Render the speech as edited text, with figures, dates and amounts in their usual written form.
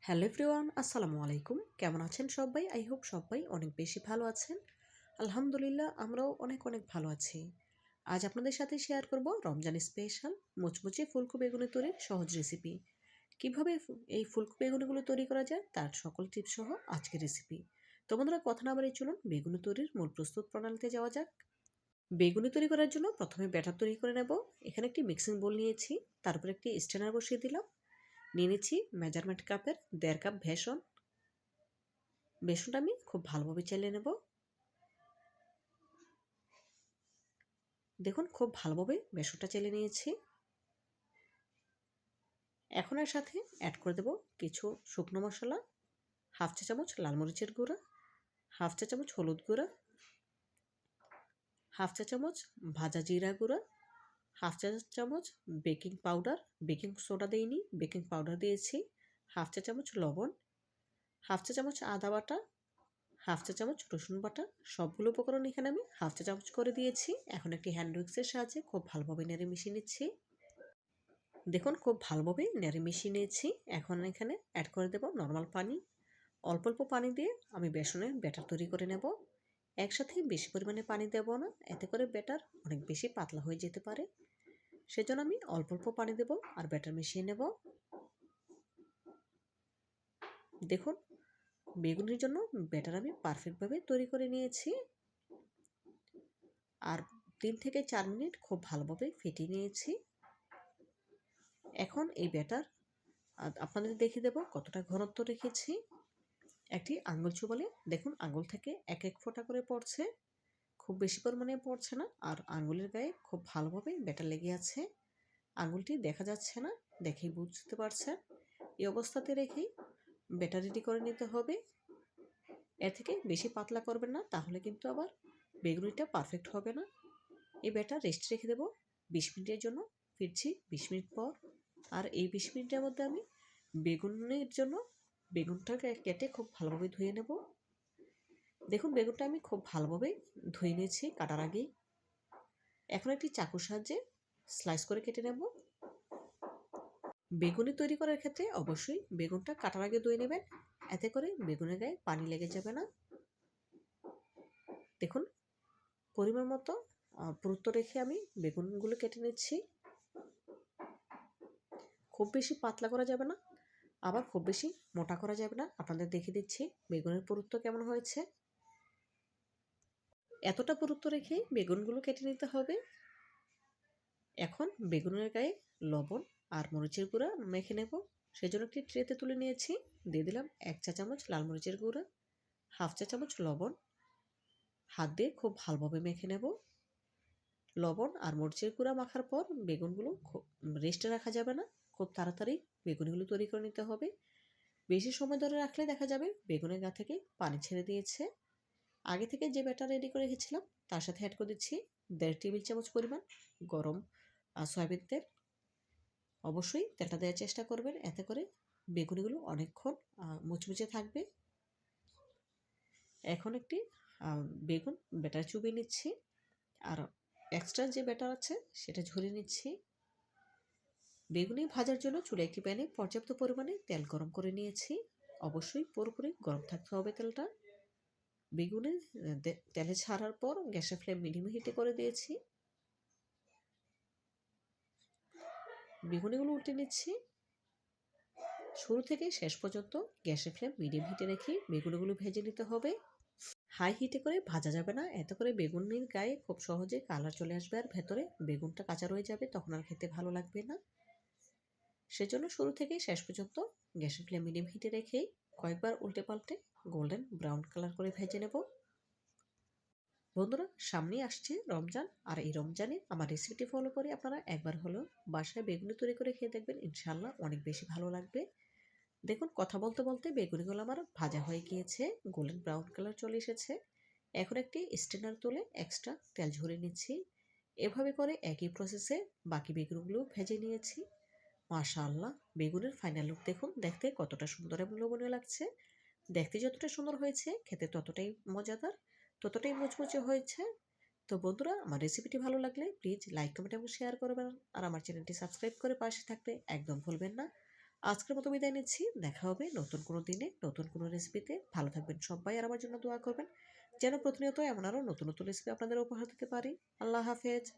Hello everyone, আসসালামু আলাইকুম। কেমন আছেন সবাই? আই হোপ সবাই অনেক বেশি ভালো আছেন। আলহামদুলিল্লাহ আমরাও অনেক ভালো আছি। আজ আপনাদের সাথে শেয়ার করব রমজান স্পেশাল মুচমুচে ফুলকপি বেগুনি তৈরির সহজ রেসিপি। কিভাবে এই ফুলকপি বেগুনিগুলো তৈরি করা যায় তার সকল টিপস সহ আজকের রেসিপি। তো বন্ধুরা, কথা না বাড়িয়ে চলুন বেগুনি তৈরির মূল প্রস্তুত প্রণালীতে যাওয়া যাক। বেগুনি তৈরি করার জন্য প্রথমে ব্যাটার তৈরি করে নেব। এখানে একটি মিক্সিং বোল নিয়েছি, তারপর একটি স্ট্যানার বসিয়ে দিলাম। নিয়ে নিচ্ছি মেজারমেন্ট কাপের 1.5 কাপ বেসন। বেসনটা আমি খুব ভালোভাবে চেলে নেব। দেখুন খুব ভালোভাবে বেসনটা চেলে নিয়েছি। এখন এর সাথে অ্যাড করে দেব কিছু শুকনো মশলা, 1/2 চা চামচ লাল মরিচের গুঁড়া, 1/2 চা চামচ হলুদ গুঁড়া, 1/2 চা চামচ ভাজা জিরা গুঁড়া, 1/2 চা চামচ বেকিং পাউডার, বেকিং সোডা দেইনি, বেকিং পাউডার দিয়েছি, 1/2 চা চামচ লবণ, 1/2 চা চামচ আদা বাটা, 1/2 চা চামচ রসুন বাটা। সবগুলো উপকরণ এখানে আমি 1/2 চা চামচ করে দিয়েছি। এখন একটি হ্যান্ড উইক্সের সাহায্যে খুব ভালোভাবে নেড়ে মিশিয়ে নিচ্ছি। দেখুন খুব ভালোভাবে নেড়ে মিশিয়ে নিয়েছি। এখন এখানে অ্যাড করে দেব নর্মাল পানি। অল্প অল্প পানি দিয়ে আমি বেসনের ব্যাটার তৈরি করে নেব। একসাথে বেশি পরিমাণে পানি দেব না, এতে করে ব্যাটার অনেক বেশি পাতলা হয়ে যেতে পারে। সেজন্য আমি অল্প অল্প পানি দেব আর ব্যাটার মিশিয়ে নেব। দেখুন বেগুনের জন্য ব্যাটার আমি পারফেক্টভাবে তৈরি করে নিয়েছি। আর 3 থেকে 4 মিনিট খুব ভালোভাবে ফেটিয়ে নিয়েছি। এখন এই ব্যাটার আপনাদের দেখিয়ে দেব কতটা ঘনত্ব রেখেছি। একটি আঙুল চুবালে দেখুন আঙুল থেকে এক এক ফোঁটা করে পড়ছে, খুব বেশি পরিমাণে পড়ছে না। আর আঙুলের গায়ে খুব ভালোভাবে ব্যাটার লেগে আছে। আঙুলটি দেখা যাচ্ছে না, দেখেই বুঝতে পারছেন। এই অবস্থাতে রেখেই ব্যাটার রেডি করে নিতে হবে। এর থেকে বেশি পাতলা করবেন না, তাহলে কিন্তু আবার বেগুনিটা পারফেক্ট হবে না। এই ব্যাটার রেস্ট রেখে দেব 20 মিনিটের জন্য। ফিরছি 20 মিনিট পর। আর এই 20 মিনিটের মধ্যে আমি বেগুনের জন্য বেগুনটাকে কেটে খুব ভালোভাবে ধুয়ে নেব। দেখুন বেগুনটা আমি খুব ভালোভাবে ধুয়ে নিয়েছি কাটার আগেই। এখন একটি চাকুর সাহায্যে স্লাইস করে কেটে নেব। বেগুনি তৈরি করার ক্ষেত্রে অবশ্যই বেগুনটা কাটার আগে ধুয়ে নেবেন, এতে করে বেগুনের গায়ে পানি লেগে যাবে না। দেখুন পরিমাণ মতো পুরুত্ব রেখে আমি বেগুনগুলো কেটে নিচ্ছি। খুব বেশি পাতলা করা যাবে না, আবার খুব বেশি মোটা করা যাবে না। আপনাদের দেখিয়ে দিচ্ছি বেগুনের পুরুত্ব কেমন হয়েছে। এতটা পুরুত্ব রেখেই বেগুনগুলো কেটে নিতে হবে। এখন বেগুনের গায়ে লবণ আর মরিচের গুঁড়া মেখে নেব। সেজন্য একটি ট্রেতে তুলে নিয়েছি। দিয়ে দিলাম 1 চা চামচ লাল মরিচের গুঁড়া, 1/2 চা চামচ লবণ। হাত দিয়ে খুব ভালোভাবে মেখে নেব। লবণ আর মরিচের গুঁড়া মাখার পর বেগুনগুলো রেস্টে রাখা যাবে না, খুব তাড়াতাড়ি বেগুনগুলো তৈরি করে নিতে হবে। বেশি সময় ধরে রাখলে দেখা যাবে বেগুনের গা থেকে পানি ছেড়ে দিয়েছে। আগে থেকে যে ব্যাটার রেডি করে রেখেছিলাম তার সাথে অ্যাড করে দিচ্ছি 1.5 টেবিল চামচ পরিমাণ গরম সয়াবিন তেল। অবশ্যই তেলটা দেওয়ার চেষ্টা করবেন, এতে করে বেগুনিগুলো অনেকক্ষণ মুচমুচে থাকবে। এখন একটি বেগুন ব্যাটার চুবিয়ে নিচ্ছি, আর এক্সট্রা যে ব্যাটার আছে সেটা ঝরিয়ে নিচ্ছি। বেগুনি ভাজার জন্য চুলে একটি প্যানে পর্যাপ্ত পরিমাণে তেল গরম করে নিয়েছি। অবশ্যই পুরোপুরি গরম থাকতে হবে তেলটা। বেগুনে তেলে ছাড়ার পর গ্যাসের ফ্লেম মিডিয়াম হিটে করে দিয়েছি। বেগুনিগুলো উল্টে নিচ্ছি। শুরু থেকে শেষ পর্যন্ত গ্যাসের ফ্লেম মিডিয়াম হিটে রেখে বেগুনিগুলো ভেজে নিতে হবে। হাই হিটে করে ভাজা যাবে না, এতে করে বেগুনির গায়ে খুব সহজে কালার চলে আসবে আর ভেতরে বেগুনটা কাঁচা রয়ে যাবে, তখন আর খেতে ভালো লাগবে না। সেজন্য শুরু থেকে শেষ পর্যন্ত গ্যাসের ফ্লেম মিডিয়াম হিটে রেখেই কয়েকবার উল্টে পাল্টে গোল্ডেন ব্রাউন কালার করে ভেজে নেব। বন্ধুরা, সামনেই আসছে রমজান, আর এই রমজানে আমার রেসিপিটি ফলো করে আপনারা একবার হলেও বাসায় বেগুনি তৈরি করে খেয়ে দেখবেন, ইনশাল্লাহ অনেক বেশি ভালো লাগবে। দেখুন কথা বলতে বলতে বেগুনিগুলো আমার ভাজা হয়ে গিয়েছে, গোল্ডেন ব্রাউন কালার চলে এসেছে। এখন একটি স্ট্রেনার তুলে এক্সট্রা তেল ঝরিয়ে নিচ্ছি। এভাবে করে একই প্রসেসে বাকি বেগুনগুলো ভেজে নিয়েছি। মাশাআল্লাহ, বেগুনের ফাইনাল লুক দেখুন, দেখতে কতটা সুন্দর এবং লোভনীয় লাগছে। দেখতে যতটা সুন্দর হয়েছে খেতে ততটাই মজাদার, ততটাই মুচমুচে হয়েছে। তো বন্ধুরা, আমার রেসিপিটি ভালো লাগলে প্লিজ লাইক, কমেন্ট এবং শেয়ার করবেন। আর আমার চ্যানেলটি সাবস্ক্রাইব করে পাশে থাকতে একদম ভুলবেন না। আজকের মতো বিদায় নিচ্ছি। দেখা হবে নতুন কোনো দিনে, নতুন কোনো রেসিপিতে। ভালো থাকবেন সবাই আর আমার জন্য দোয়া করবেন। যেন প্রতিনিয়ত এমন আরও নতুন, নতুন রেসিপি আপনাদের উপহার দিতে পারি। আল্লাহ হাফেজ।